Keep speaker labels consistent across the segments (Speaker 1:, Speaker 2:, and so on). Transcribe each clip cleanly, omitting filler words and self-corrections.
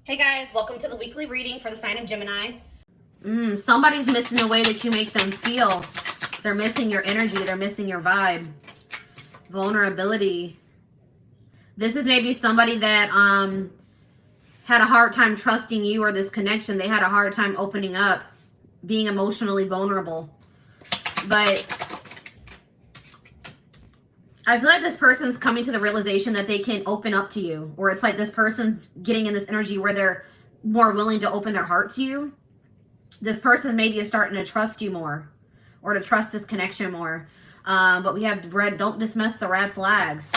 Speaker 1: Hey guys, welcome to the weekly reading for the sign of Gemini.
Speaker 2: Somebody's missing the way that you make them feel. They're missing your energy. They're missing your vibe. Vulnerability. This is maybe somebody that had a hard time trusting you or this connection. They had a hard time opening up, being emotionally vulnerable. But I feel like this person's coming to the realization that they can open up to you. Or it's like this person getting in this energy where they're more willing to open their heart to you. This person maybe is starting to trust you more. Or to trust this connection more. But we have red. Don't dismiss the red flags.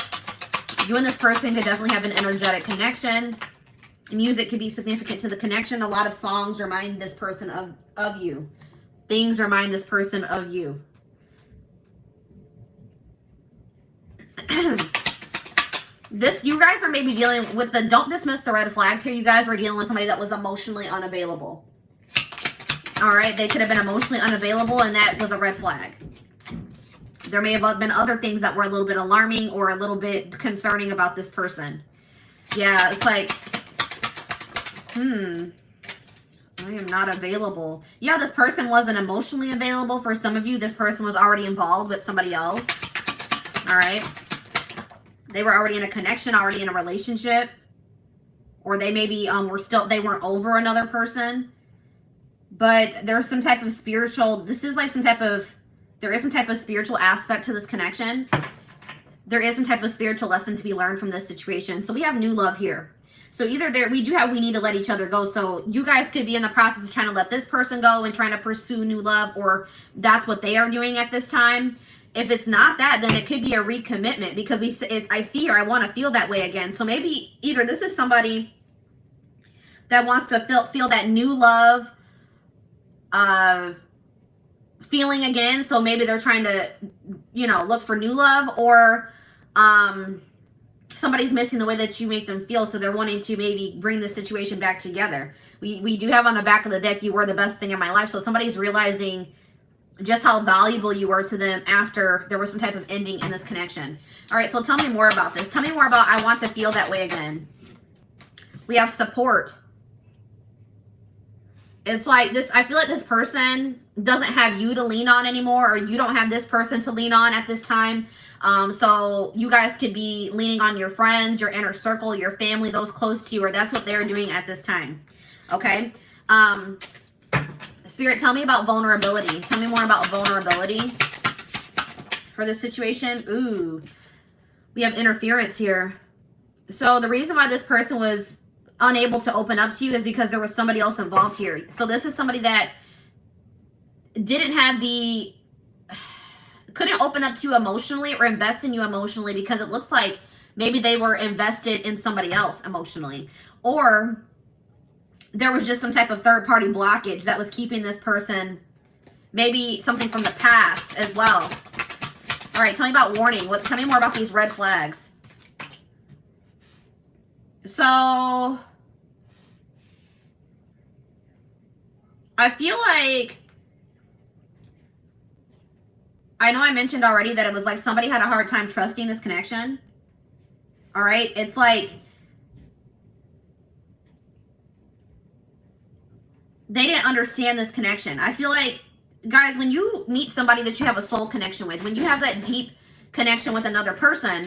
Speaker 2: You and this person could definitely have an energetic connection. Music could be significant to the connection. A lot of songs remind this person of you. Things remind this person of you. You guys are maybe dealing with the, don't dismiss the red flags here. You guys were dealing with somebody that was emotionally unavailable. All right, they could have been emotionally unavailable, and that was a red flag. There may have been other things that were a little bit alarming or a little bit concerning about this person. Yeah, it's like, I am not available. Yeah, this person wasn't emotionally available. For some of you, this person was already involved with somebody else. All right. They were already in a connection, already in a relationship. Or they maybe they weren't over another person. But there's some type of spiritual, there is some type of spiritual aspect to this connection. There is some type of spiritual lesson to be learned from this situation. So we have new love here. So either we need to let each other go. So you guys could be in the process of trying to let this person go and trying to pursue new love, or that's what they are doing at this time. If it's not that, then it could be a recommitment, because I see here, I want to feel that way again. So maybe either this is somebody that wants to feel that new love feeling again. So maybe they're trying to, look for new love, or somebody's missing the way that you make them feel. So they're wanting to maybe bring the situation back together. We do have on the back of the deck, you were the best thing in my life. So somebody's realizing just how valuable you were to them after there was some type of ending in this connection. All right, so tell me more about this. Tell me more about I want to feel that way again. We have support. It's like this, I feel like this person doesn't have you to lean on anymore, or you don't have this person to lean on at this time. So you guys could be leaning on your friends, your inner circle, your family, those close to you, or that's what they're doing at this time. Okay. Spirit, tell me about vulnerability. Tell me more about vulnerability for this situation. Ooh, we have interference here. So the reason why this person was unable to open up to you is because there was somebody else involved here. So this is somebody that couldn't open up to you emotionally or invest in you emotionally, because it looks like maybe they were invested in somebody else emotionally, or there was just some type of third-party blockage that was keeping this person, maybe something from the past as well. All right, tell me about warning. Tell me more about these red flags. So I feel like, I know I mentioned already that it was like somebody had a hard time trusting this connection. All right, it's like they didn't understand this connection. I feel like, guys, when you meet somebody that you have a soul connection with, when you have that deep connection with another person,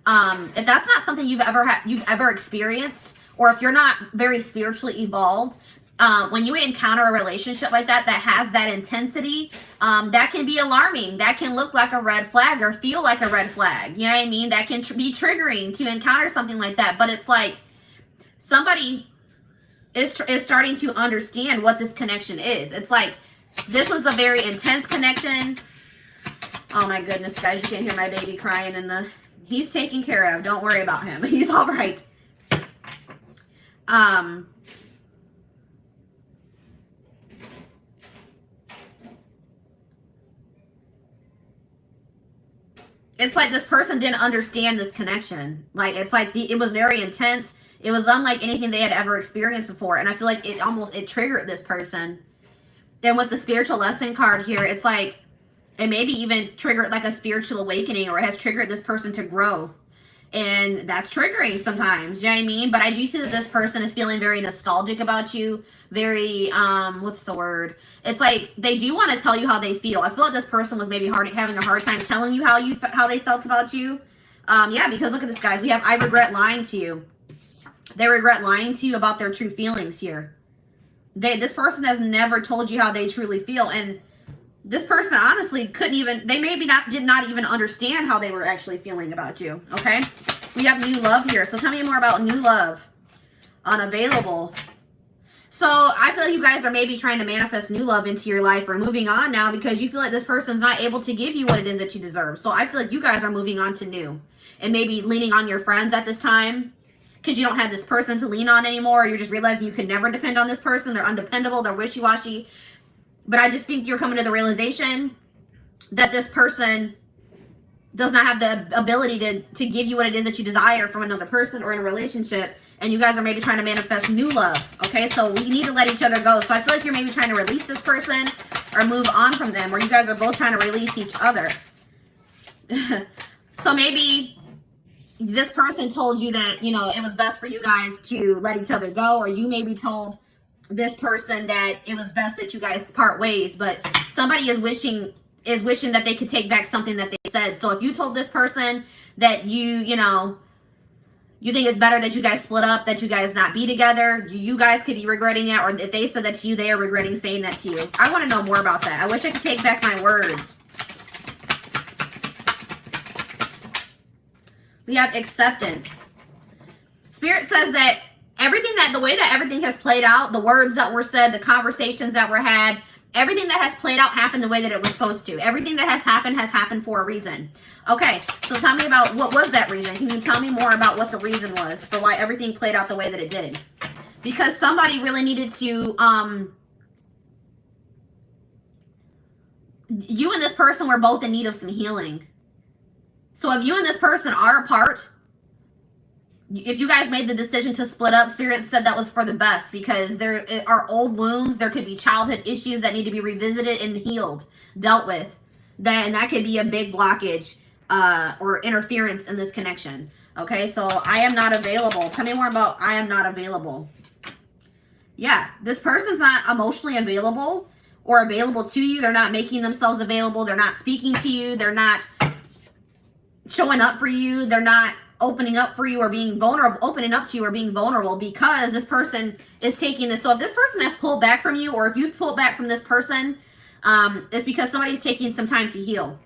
Speaker 2: if that's not something you've ever experienced, or if you're not very spiritually evolved, when you encounter a relationship like that has that intensity, that can be alarming. That can look like a red flag or feel like a red flag. You know what I mean? That can be triggering to encounter something like that. But it's like somebody is starting to understand what this connection is. It's like this was a very intense connection. Oh my goodness, guys, you can't hear my baby crying he's taken care of. Don't worry about him. He's all right. It's like this person didn't understand this connection. Like, it's like it was very intense. It was unlike anything they had ever experienced before. And I feel like it triggered this person. And with the spiritual lesson card here, it's like it maybe even triggered like a spiritual awakening, or it has triggered this person to grow. And that's triggering sometimes, you know what I mean? But I do see that this person is feeling very nostalgic about you. Very, what's the word? It's like they do want to tell you how they feel. I feel like this person was maybe having a hard time telling you how they felt about you. Yeah, because look at this, guys. We have, I regret lying to you. They regret lying to you about their true feelings here. This person has never told you how they truly feel. And this person honestly couldn't even, they maybe did not even understand how they were actually feeling about you, okay? We have new love here. So tell me more about new love. Unavailable. So I feel like you guys are maybe trying to manifest new love into your life or moving on now because you feel like this person's not able to give you what it is that you deserve. So I feel like you guys are moving on to new and maybe leaning on your friends at this time because you don't have this person to lean on anymore. Or you're just realizing you can never depend on this person. They're undependable. They're wishy-washy. But I just think you're coming to the realization that this person does not have the ability to give you what it is that you desire from another person or in a relationship. And you guys are maybe trying to manifest new love. Okay, so we need to let each other go. So I feel like you're maybe trying to release this person or move on from them. Or you guys are both trying to release each other. So maybe this person told you that, you know, it was best for you guys to let each other go. Or you maybe told this person that it was best that you guys part ways, but somebody is wishing that they could take back something that they said. So if you told this person that you think it's better that you guys split up, that you guys not be together, you guys could be regretting it, or if they said that to you, they are regretting saying that to you. I want to know more about that. I wish I could take back my words. We have acceptance. Spirit says that the way that everything has played out, the words that were said, the conversations that were had, everything that has played out happened the way that it was supposed to. Everything that has happened for a reason. Okay, so tell me about what was that reason. Can you tell me more about what the reason was for why everything played out the way that it did? Because somebody really needed to, you and this person were both in need of some healing. So if you and this person are apart, if you guys made the decision to split up, Spirit said that was for the best because there are old wounds. There could be childhood issues that need to be revisited and healed, dealt with. And that could be a big blockage or interference in this connection. Okay, so I am not available. Tell me more about I am not available. Yeah, this person's not emotionally available or available to you. They're not making themselves available. They're not speaking to you. They're not showing up for you. They're not opening up for you or being vulnerable, opening up to you or being vulnerable because this person is taking this. So if this person has pulled back from you or if you've pulled back from this person, it's because somebody's taking some time to heal.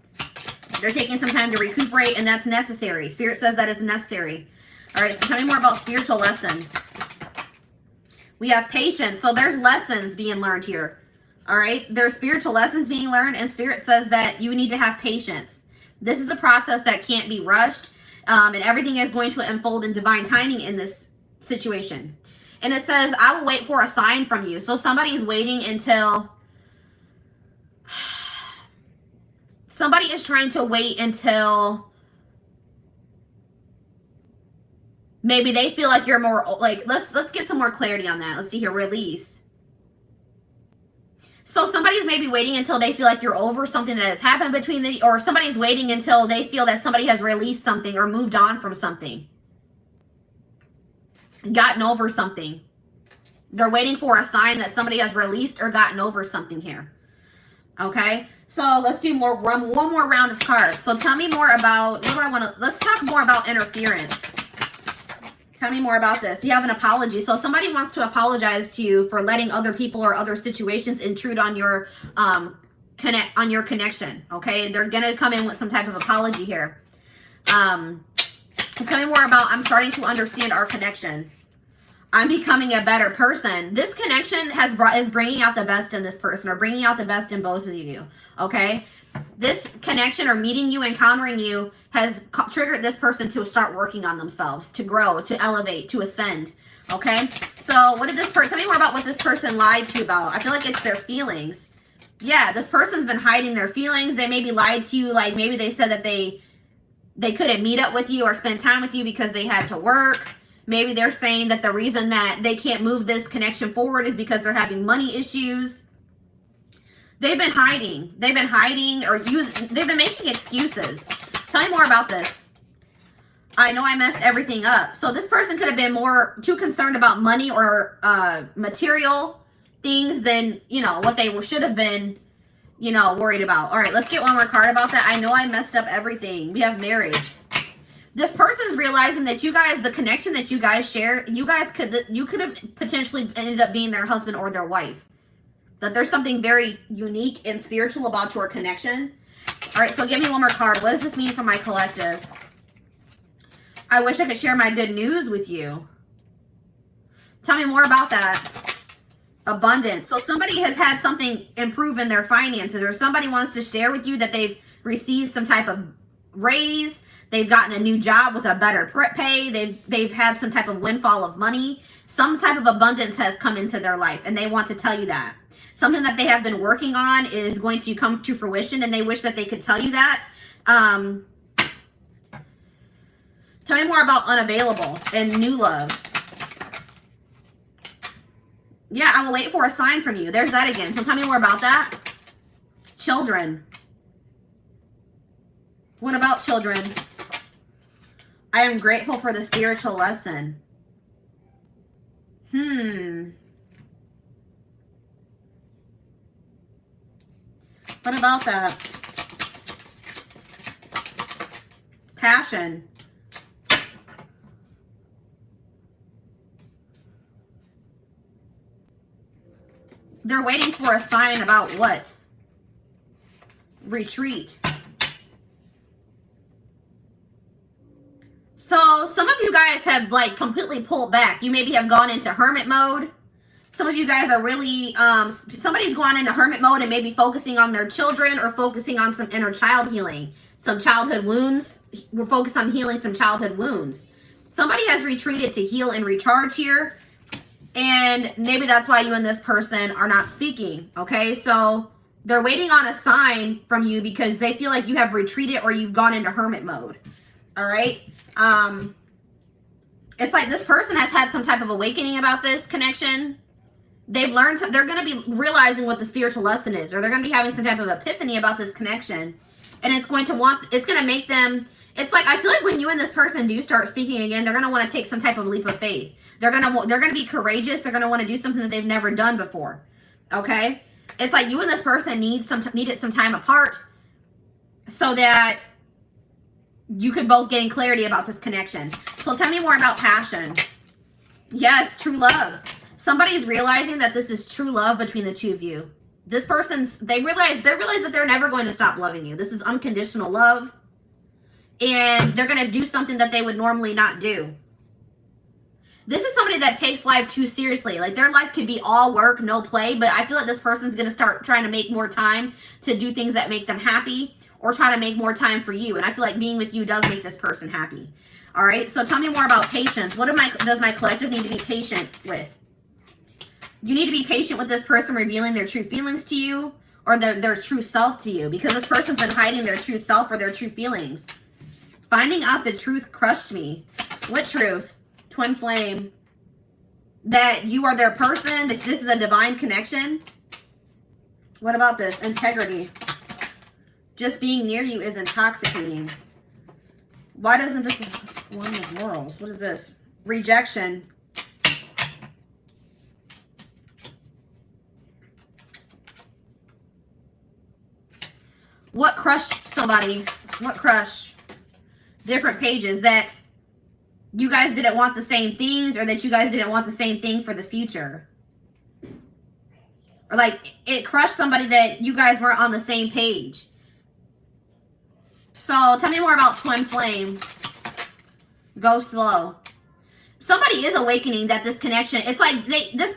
Speaker 2: They're taking some time to recuperate and that's necessary. Spirit says that is necessary. All right, so tell me more about spiritual lesson. We have patience. So there's lessons being learned here. All right, there's spiritual lessons being learned and Spirit says that you need to have patience. This is a process that can't be rushed. And everything is going to unfold in divine timing in this situation. And it says, I will wait for a sign from you. So somebody's waiting until... Somebody is trying to wait until... Maybe they feel like you're more... Like, let's get some more clarity on that. Let's see here. Release. So somebody's maybe waiting until they feel like you're over something that has happened between the, or somebody's waiting until they feel that somebody has released something or moved on from something. Gotten over something. They're waiting for a sign that somebody has released or gotten over something here. Okay, so let's do one more round of cards. So tell me more about, what do I want to, let's talk more about interference. Tell me more about this. You have an apology. So if somebody wants to apologize to you for letting other people or other situations intrude on your connection. Okay, they're gonna come in with some type of apology here. Tell me more about I'm starting to understand our connection. I'm becoming a better person. This connection is bringing out the best in this person or bringing out the best in both of you. Okay. This connection or meeting you, encountering you has triggered this person to start working on themselves, to grow, to elevate, to ascend. Okay. So what did this person, tell me more about what this person lied to you about. I feel like it's their feelings. Yeah. This person's been hiding their feelings. They maybe lied to you. Like maybe they said that they couldn't meet up with you or spend time with you because they had to work. Maybe they're saying that the reason that they can't move this connection forward is because they're having money issues. They've been hiding. They've been hiding or they've been making excuses. Tell me more about this. I know I messed everything up. So this person could have been too concerned about money or material things than, you know, what they should have been, you know, worried about. All right, let's get one more card about that. I know I messed up everything. We have marriage. This person's realizing that you guys, the connection that you guys share, you could have potentially ended up being their husband or their wife. That there's something very unique and spiritual about your connection. All right, so give me one more card. What does this mean for my collective? I wish I could share my good news with you. Tell me more about that. Abundance. So somebody has had something improve in their finances, or somebody wants to share with you that they've received some type of raise. They've gotten a new job with a better pay. They've had some type of windfall of money. Some type of abundance has come into their life, and they want to tell you that. Something that they have been working on is going to come to fruition, and they wish that they could tell you that. Tell me more about unavailable and new love. Yeah, I will wait for a sign from you. There's that again. So tell me more about that. Children. What about children? I am grateful for the spiritual lesson. What about that? Passion. They're waiting for a sign about what? Retreat. So some of you guys have like completely pulled back. You maybe have gone into hermit mode. Some of you guys are really, somebody's gone into hermit mode and maybe focusing on their children or focusing on some inner child healing. Some childhood wounds. We're focused on healing some childhood wounds. Somebody has retreated to heal and recharge here. And maybe that's why you and this person are not speaking, okay? So they're waiting on a sign from you because they feel like you have retreated or you've gone into hermit mode, all right? It's like this person has had some type of awakening about this connection. They've learned, they're going to be realizing what the spiritual lesson is, or they're going to be having some type of epiphany about this connection. And it's going to make them, it's like, I feel like when you and this person do start speaking again, they're going to want to take some type of leap of faith. They're going to be courageous. They're going to want to do something that they've never done before. Okay? It's like you and this person needed some time apart so that you could both gain clarity about this connection. So tell me more about passion. Yes, true love. Somebody's realizing that this is true love between the two of you. This person's, they realize that they're never going to stop loving you. This is unconditional love. And they're going to do something that they would normally not do. This is somebody that takes life too seriously. Like their life could be all work, no play, but I feel like this person's going to start trying to make more time to do things that make them happy or try to make more time for you. And I feel like being with you does make this person happy. All right. So tell me more about patience. What does my collective need to be patient with? You need to be patient with this person revealing their true feelings to you or their true self to you, because this person's been hiding their true self or their true feelings. Finding out the truth crushed me. What truth? Twin flame. That you are their person, that this is a divine connection. What about this? Integrity. Just being near you is intoxicating. Why doesn't this... One of morals. What is this? Rejection. What crushed somebody? What crushed? Different pages. That you guys didn't want the same things, or that you guys didn't want the same thing for the future. Or like it crushed somebody that you guys weren't on the same page. So tell me more about twin flame. Go slow. Somebody is awakening that this connection, it's like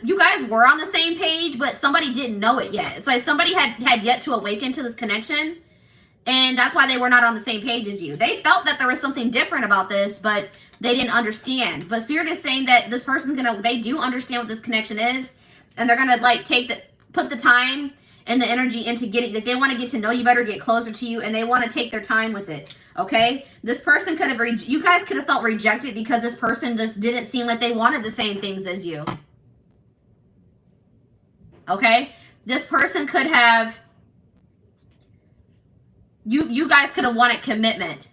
Speaker 2: you guys were on the same page, but somebody didn't know it yet. It's like somebody had yet to awaken to this connection, and that's why they were not on the same page as you. They felt that there was something different about this, but they didn't understand. But Spirit is saying that this person's they do understand what this connection is, and they're gonna like put the time and the energy into getting, like they want to get to know you better, get closer to you, and they want to take their time with it. Okay, this person could have, you guys could have felt rejected because this person just didn't seem like they wanted the same things as you. Okay, this person could have, you guys could have wanted commitment.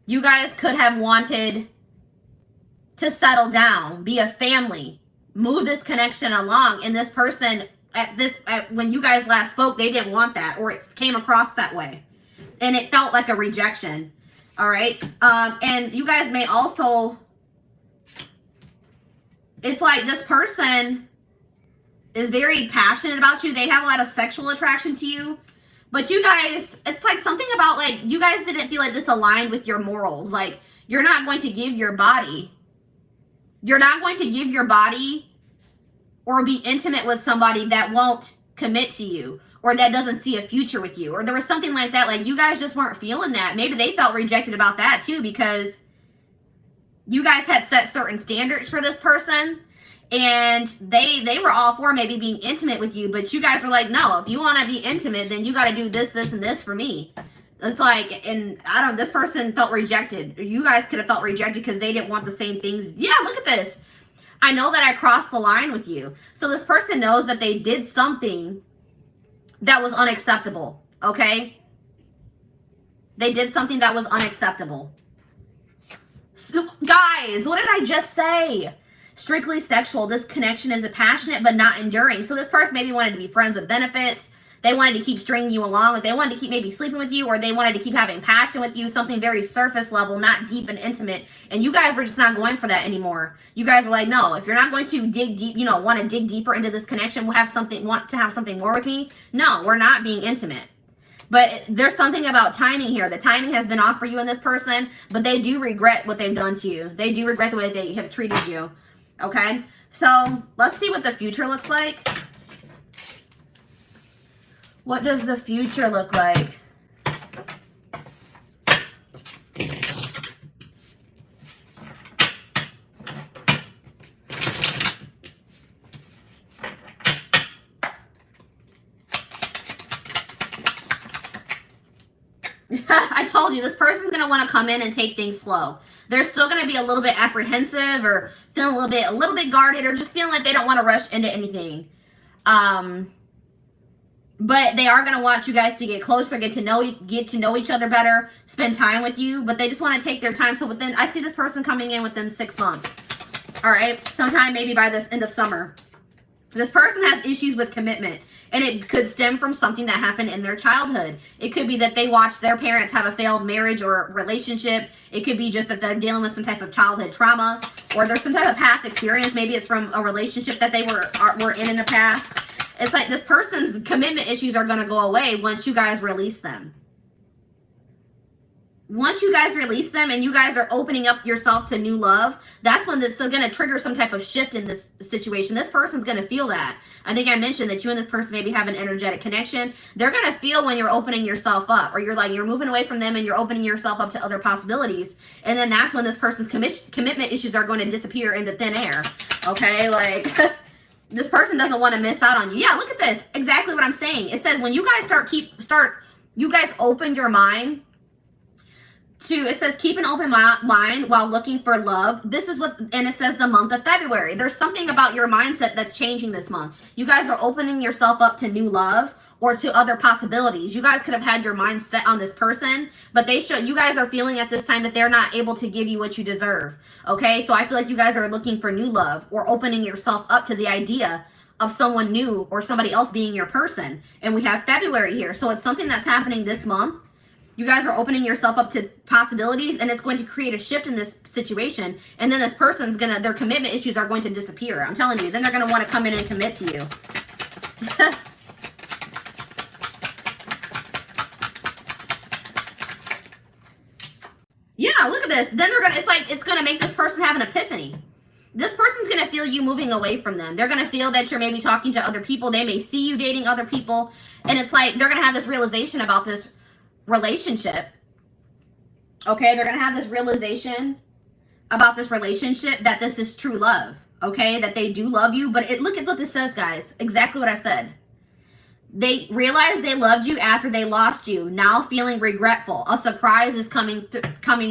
Speaker 2: You guys could have wanted to settle down, be a family, move this connection along. And this person when you guys last spoke, they didn't want that, or it came across that way. And it felt like a rejection. All right. And you guys may also, it's like this person is very passionate about you. They have a lot of sexual attraction to you. But you guys, it's like something about like, you guys didn't feel like this aligned with your morals. Like, you're not going to give your body. You're not going to give your body or be intimate with somebody that won't commit to you, or that doesn't see a future with you, or there was something like that. Like, you guys just weren't feeling that. Maybe they felt rejected about that too, because you guys had set certain standards for this person, and they were all for maybe being intimate with you, but you guys were like, no, if you want to be intimate, then you got to do this, this, and this for me. It's like, and this person felt rejected. You guys could have felt rejected because they didn't want the same things. Yeah, look at this. I know that I crossed the line with you. So this person knows that they did something that was unacceptable, okay? They did something that was unacceptable. So, guys, what did I just say? Strictly sexual. This connection is passionate but not enduring. So this person maybe wanted to be friends with benefits. They wanted to keep stringing you along. They wanted to keep maybe sleeping with you, or they wanted to keep having passion with you, something very surface level, not deep and intimate. And you guys were just not going for that anymore. You guys were like, no, if you're not going to dig deep, want to dig deeper into this connection, want to have something more with me. No, we're not being intimate. But there's something about timing here. The timing has been off for you and this person, but they do regret what they've done to you. They do regret the way they have treated you. Okay? So let's see what the future looks like. What does the future look like? I told you, this person's going to want to come in and take things slow. They're still going to be a little bit apprehensive, or feeling a little bit guarded, or just feeling like they don't want to rush into anything. But they are going to want you guys to get closer, get to know each other better, spend time with you. But they just want to take their time. So I see this person coming in within 6 months. All right, sometime maybe by this end of summer. This person has issues with commitment, and it could stem from something that happened in their childhood. It could be that they watched their parents have a failed marriage or relationship. It could be just that they're dealing with some type of childhood trauma, or there's some type of past experience. Maybe it's from a relationship that they were in the past. It's like this person's commitment issues are going to go away once you guys release them. Once you guys release them and you guys are opening up yourself to new love, that's when this is going to trigger some type of shift in this situation. This person's going to feel that. I think I mentioned that you and this person maybe have an energetic connection. They're going to feel when you're opening yourself up, or you're moving away from them and you're opening yourself up to other possibilities. And then that's when this person's commitment issues are going to disappear into thin air. Okay, like this person doesn't want to miss out on you. Yeah, look at this. Exactly what I'm saying. It says when you guys you guys open your mind. It says keep an open mind while looking for love. This is and it says the month of February. There's something about your mindset that's changing this month. You guys are opening yourself up to new love or to other possibilities. You guys could have had your mind set on this person, but you guys are feeling at this time that they're not able to give you what you deserve. Okay, so I feel like you guys are looking for new love or opening yourself up to the idea of someone new or somebody else being your person. And we have February here, so it's something that's happening this month. You guys are opening yourself up to possibilities, and it's going to create a shift in this situation. And then this person's their commitment issues are going to disappear. I'm telling you. Then they're going to want to come in and commit to you. Yeah, look at this. Then it's going to make this person have an epiphany. This person's going to feel you moving away from them. They're going to feel that you're maybe talking to other people. They may see you dating other people. And it's like they're going to have this realization about this relationship. Okay, they're gonna have this realization about this relationship, that this is true love. Okay, that they do love you. But look at what this says, guys. Exactly what I said. They realized they loved you after they lost you, now feeling regretful. A surprise is coming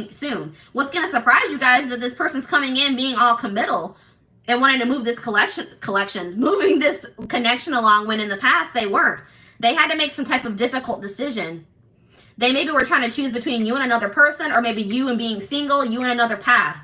Speaker 2: soon. What's gonna surprise you guys is that this person's coming in being all committal and wanting to move this moving this connection along, when in the past they weren't. They had to make some type of difficult decision. They maybe were trying to choose between you and another person, or maybe you and being single, you and another path.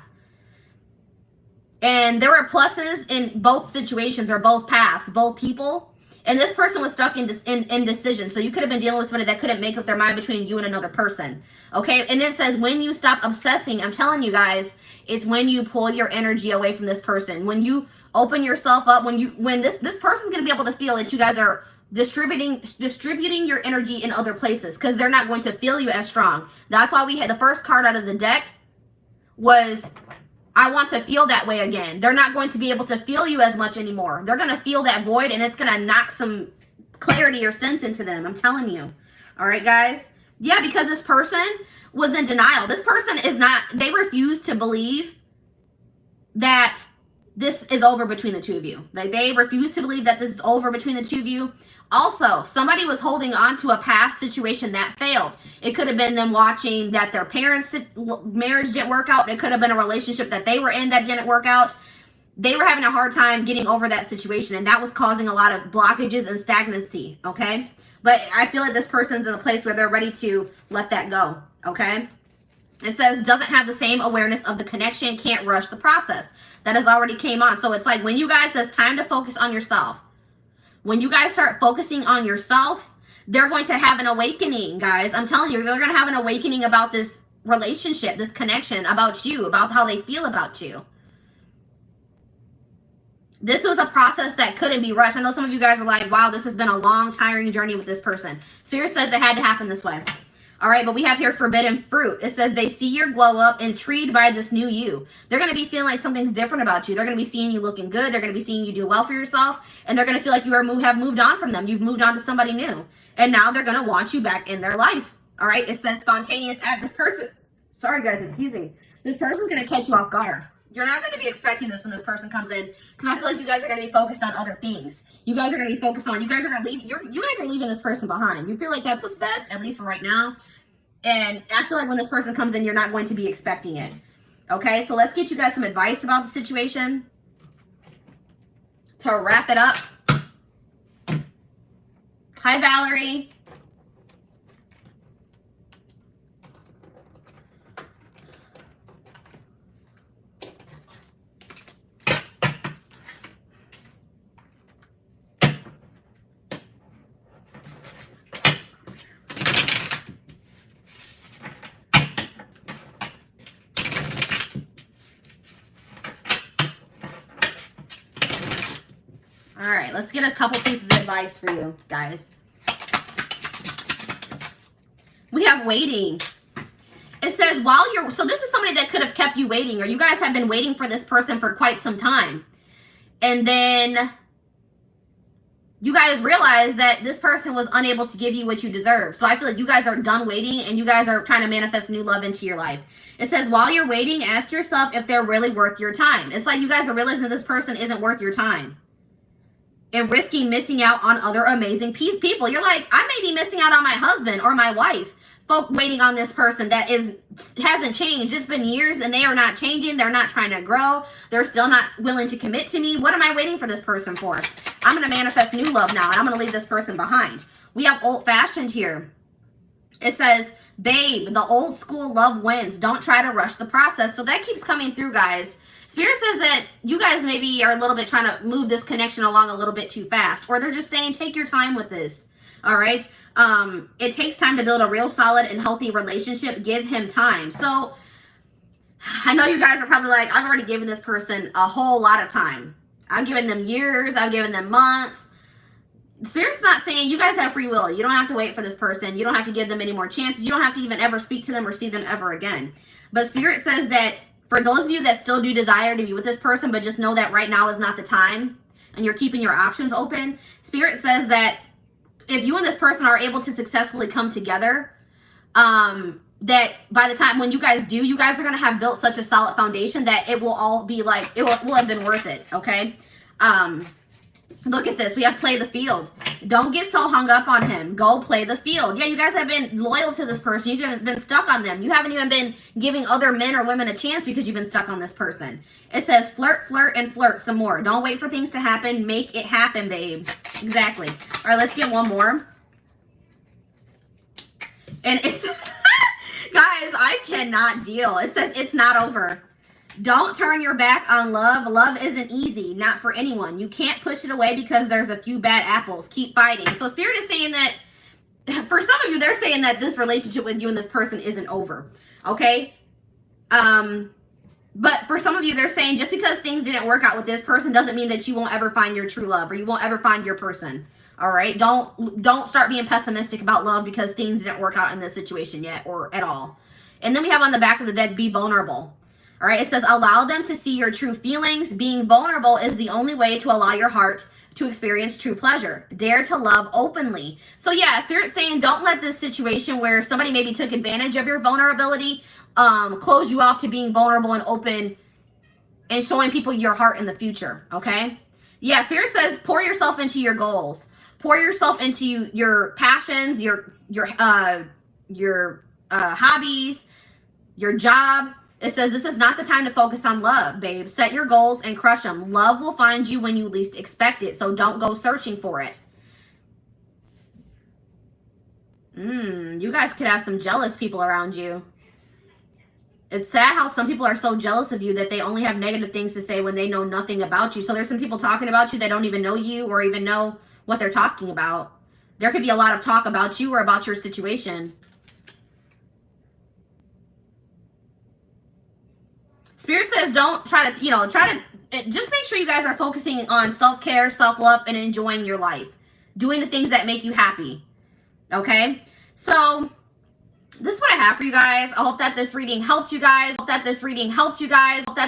Speaker 2: And there were pluses in both situations, or both paths, both people. And this person was stuck in indecision. So you could have been dealing with somebody that couldn't make up their mind between you and another person. Okay? And it says, when you stop obsessing, I'm telling you guys, it's when you pull your energy away from this person. When you open yourself up, when this person's going to be able to feel that you guys are distributing your energy in other places, because they're not going to feel you as strong. That's why we had the first card out of the deck was, I want to feel that way again. They're not going to be able to feel you as much anymore. They're going to feel that void, and it's going to knock some clarity or sense into them. I'm telling you. All right, guys? Yeah, because this person was in denial. This person is not, they refuse to believe that this is over between the two of you. Like, they refuse to believe that this is over between the two of you. Also, somebody was holding on to a past situation that failed. It could have been them watching that their parents' marriage didn't work out. It could have been a relationship that they were in that didn't work out. They were having a hard time getting over that situation, and that was causing a lot of blockages and stagnancy, okay? But I feel like this person's in a place where they're ready to let that go, okay? It says, doesn't have the same awareness of the connection, can't rush the process. That has already came on. So it's like when you guys, it's time to focus on yourself. When you guys start focusing on yourself, they're going to have an awakening, guys. I'm telling you, they're going to have an awakening about this relationship, this connection, about you, about how they feel about you. This was a process that couldn't be rushed. I know some of you guys are like, wow, this has been a long, tiring journey with this person. Spirit says it had to happen this way. All right, but we have here forbidden fruit. It says they see your glow up, intrigued by this new you. They're going to be feeling like something's different about you. They're going to be seeing you looking good. They're going to be seeing you do well for yourself. And they're going to feel like you have moved on from them. You've moved on to somebody new. And now they're going to want you back in their life. All right, it says spontaneous act. This person, sorry guys, excuse me. This person's going to catch you off guard. You're not going to be expecting this when this person comes in, because I feel like you guys are going to be focused on other things. You guys are going to be focused on, you guys are going to leave, you guys are leaving this person behind. You feel like that's what's best, at least for right now. And I feel like when this person comes in, you're not going to be expecting it. Okay, so let's get you guys some advice about the situation to wrap it up. Hi, Valerie. All right, let's get a couple pieces of advice for you guys. We have waiting. It says while you're, so this is somebody that could have kept you waiting, or you guys have been waiting for this person for quite some time. And then you guys realize that this person was unable to give you what you deserve. So I feel like you guys are done waiting, and you guys are trying to manifest new love into your life. It says while you're waiting, ask yourself if they're really worth your time. It's like you guys are realizing this person isn't worth your time, and risking missing out on other amazing people. You're like, I may be missing out on my husband or my wife. Folk waiting on this person that hasn't changed. It's been years and they are not changing. They're not trying to grow. They're still not willing to commit to me. What am I waiting for this person for? I'm going to manifest new love now, and I'm going to leave this person behind. We have old-fashioned here. It says, babe, the old school love wins. Don't try to rush the process. So that keeps coming through, guys. Spirit says that you guys maybe are a little bit trying to move this connection along a little bit too fast, or they're just saying, take your time with this. All right. It takes time to build a real solid and healthy relationship. Give him time. So I know you guys are probably like, I've already given this person a whole lot of time. I've given them years. I've given them months. Spirit's not saying you guys have free will. You don't have to wait for this person. You don't have to give them any more chances. You don't have to even ever speak to them or see them ever again. But Spirit says that for those of you that still do desire to be with this person, but just know that right now is not the time, and you're keeping your options open, Spirit says that if you and this person are able to successfully come together, that by the time when you guys do, you guys are going to have built such a solid foundation that it will all be like, it will have been worth it, okay? Look at this. We have play the field. Don't get so hung up on him. Go play the field. Yeah, you guys have been loyal to this person. You've been stuck on them. You haven't even been giving other men or women a chance because you've been stuck on this person. It says flirt, flirt, and flirt some more. Don't wait for things to happen. Make it happen, babe. Exactly. All right, let's get one more. And it's, guys, I cannot deal. It says it's not over. Don't turn your back on love. Love isn't easy, not for anyone. You can't push it away because there's a few bad apples. Keep fighting. So Spirit is saying that, for some of you, they're saying that this relationship with you and this person isn't over. Okay? But for some of you, they're saying just because things didn't work out with this person doesn't mean that you won't ever find your true love or you won't ever find your person. All right? Don't start being pessimistic about love because things didn't work out in this situation yet or at all. And then we have on the back of the deck, be vulnerable. All right? It says, allow them to see your true feelings. Being vulnerable is the only way to allow your heart to experience true pleasure. Dare to love openly. So yeah, Spirit's saying don't let this situation where somebody maybe took advantage of your vulnerability close you off to being vulnerable and open and showing people your heart in the future. Okay? Yeah, Spirit says pour yourself into your goals. Pour yourself into your passions, your hobbies, your job. It says this is not the time to focus on love, babe. Set your goals and crush them. Love will find you when you least expect it, so don't go searching for it. You guys could have some jealous people around you. It's sad how some people are so jealous of you that they only have negative things to say when they know nothing about you. So there's some people talking about you that don't even know you or even know what they're talking about. There could be a lot of talk about you or about your situation. Spirit says don't try to, just make sure you guys are focusing on self-care, self-love, and enjoying your life. Doing the things that make you happy. Okay? So, this is what I have for you guys. I hope that this reading helped you guys.